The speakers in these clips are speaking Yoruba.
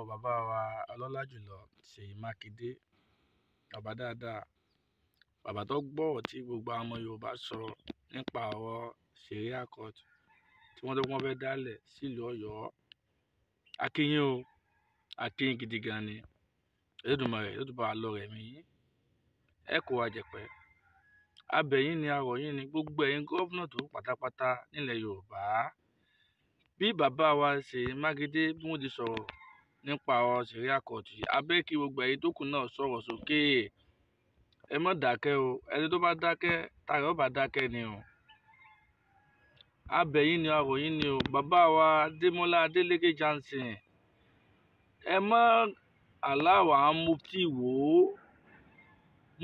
bàbá wa ọlọ́lá jùlọ Ṣèyí Mákindé, bàbá dáadáa, bàbá tó gbọ́ ọ̀rọ̀ tí gbogbo àwọn ọmọ Yorùbá sọ nípa ọ̀rọ̀ Sharia court tí wọ́n fẹ́ dálẹ̀ sílùú Ọ̀yọ́. A kí yín o, a kí yín gidi gan ni. Elédùmarè yóò tún bá wa lọ́rọ̀ ẹ̀mí yín, ẹ kó wa jẹ̀pẹ́. A bẹ̀ yín ni, a rọ̀ yín ni, gbogbo ẹ̀yin gọ́fúnà tó pátápátá nílẹ̀ Yorùbá. Bí bàbá wa Ṣèyí Mákindé bí wọ́n ti sọ̀rọ̀ nípa ọ̀rọ̀ Sharia court yìí, a bẹ̀ kí gbogbo ẹ̀yin tó kù náà sọ̀rọ̀ sókè. Ẹ má dákẹ́ o, ẹni tó bá dákẹ́ tààrà ó bá dákẹ́ ni o. A bẹ̀ yín ni, a rọ̀ yín ni o. Bàbá wa Démọ́lá Adélékè Johnson, ẹ má aláwọ̀ àwọn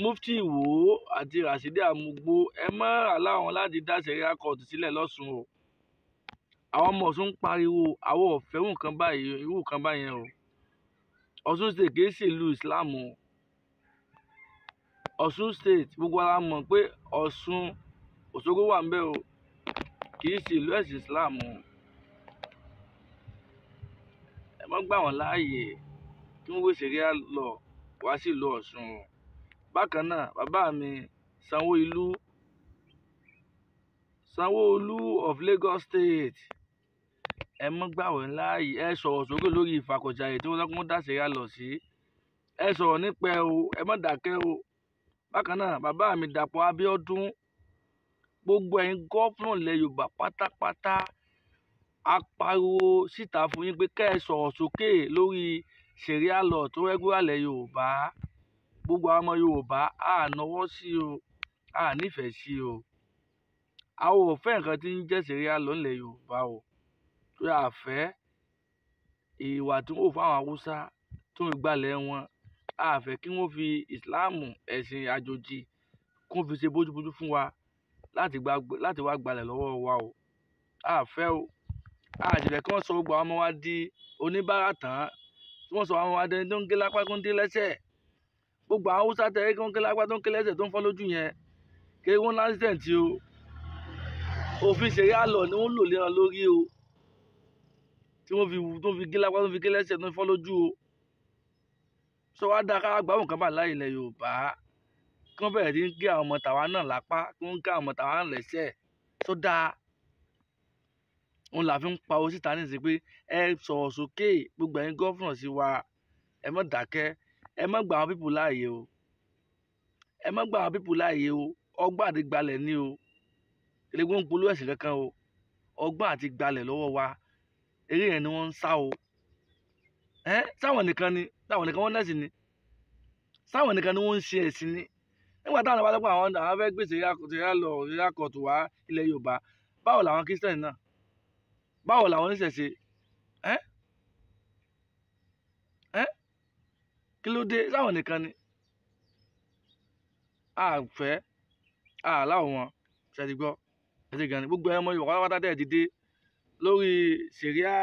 mufti Ìwó àti Rashidi Amugbo, ẹ má aláwọ̀ láti dá Sharia court sílẹ̀ lọ́sùn o. Àwọn ọmọ Ọ̀ṣun ń pariwo àwọn ò fẹ́ irú nǹkan báyẹn o. Ọ̀ṣun state kìí ṣe ìlú Islam o. Ọ̀ṣun state gbogbo ara mọ̀ pé Ọ̀ṣun Òṣogbo wà ńbẹ̀ o, kìí ṣe ìlú ẹ̀sìn Islam o. Ẹ má gbà wọ́n láàyè kí wọ́n gbé Sharia law wá sí ìlú Ọ̀ṣun o. Bákan náà, bàbá mi Sanwó-Olú of Lagos State, ẹ má gbà wọ́n láàyè, ẹ sọ̀rọ̀ sókè lórí ìfàkọ̀jayé tí wọ́n lọ́kùnrin dá Sharia law sí. Ẹ sọ̀rọ̀ nípa ẹ o, ẹ má dákẹ́ o. Bákan náà, bàbá mi Dàpọ̀ Abíọ́dún, gbogbo ẹ̀yin gọ́fúnà ilẹ̀ Yorùbá pátápátá, a pariwo síta fún yín pé kẹ́ ẹ sọ̀rọ̀ sókè lórí Sharia law tó rẹ́gúlà ilẹ̀ Yorùbá. Gbogbo àwọn ọmọ Yorùbá a náwó sí o, a nífẹ̀ẹ́ sí o. A ò fẹ́ nǹkan tí ń jẹ́ Sharia law ilẹ̀ Yorùbá o. Tó yà fẹ́ ìwà tí wọ́n fún àwọn Haúsá tó ń gbalẹ̀ wọn. A fẹ́ kí wọ́n fi ìsìláàmù ẹ̀sìn àjòjì kó fi ṣe bójúbójú fún wa láti wá gbalẹ̀ lọ́wọ́ wa o. A fẹ́ o. A sì fẹ́ kí wọ́n sọ gbogbo àwọn ọmọ wa di oníbàárà tán, tí wọ́n sọ àwọn ọmọ wa dẹni tó ń gé lápá tó ń gé lẹ́sẹ̀. Gbogbo àwọn Haúsá tẹ̀lé kí wọ́n gé lápá tó ń gé lẹ́sẹ̀ tó ń fọ́ lójú yẹn, kí wọ́n lásìtẹ̀ǹtì o. Òfin Sharia law ni wọ́n lò lé wọn lórí o, tí wọ́n fi gé lápá tó ń fi gé lẹ́sẹ̀ tó ń fọ́ lójú o. Sọ wá dá ká gbàgbọ́n kan bá láì ilẹ̀ Yorùbá kí wọ́n bẹ̀rẹ̀ sí ń gé àwọn ọmọ tàwa náà lápá, kí wọ́n gé àwọn ọmọ tàwa náà lẹ́sẹ̀. Tó dáa, òun là fi ń pa owó síta nísìnyí pé ẹ sọ̀rọ̀ sókè, gbogbo ẹ̀yin gọ́fúnà sí wa, ẹ má dákẹ́, ẹ má gba àwọn pípù láàyè o. Ẹ má gba àwọn pípù láàyè o. Ọgbọ́n àti gbalẹ̀ ni o. Elégbé ń polówó ẹ̀sìn kankan o. Ọgbọ́n àti gbalẹ̀ lọ́wọ́ wa, eré yẹn ni wọ́n ń sá o. Sáwọn nìkan wọ́n nẹ́sìn ni. Sáwọn nìkan ni wọ́n ń ṣe ẹ̀sìn ni. Nígbà táwọn bá lọ́pọ̀ àwọn fẹ́ gbé Sharia court wá ilẹ̀ Yorùbá, báwo làwọn Kírísítẹ̀nì náà? Báwo làwọn oníṣẹ̀ṣe? Kí ló dé? Sáwọn nìkan ni. A fẹ́ aláwọ̀ wọn ṣe ti gbọ́ ẹ̀sìn gan ni. Gbogbo ọmọ Yorùbá pátápátá tẹ̀ ti dé lórí Sharia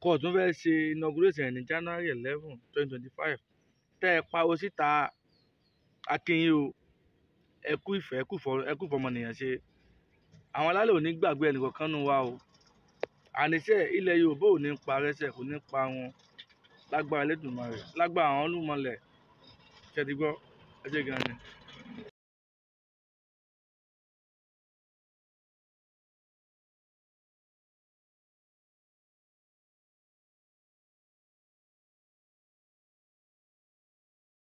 court tó fẹ́ ṣe inauguration ní January 11, 2025. Tẹ́ ẹ pariwo síta, a kí yín o. Ẹ kú ìfẹ́, ẹ kú ìfọmọnìyàn ṣe. Àwọn alálẹ̀ ò ní gbàgbé ẹnìkankan nínú wa o. Àníṣe ilẹ̀ Yorùbá ò ní parẹ́sẹ̀, kò ní pa wọn lágbára Elédùmarè, lágbára àwọn olúmọlẹ̀ ṣe ti gbọ́ ẹ̀sìn gan ni.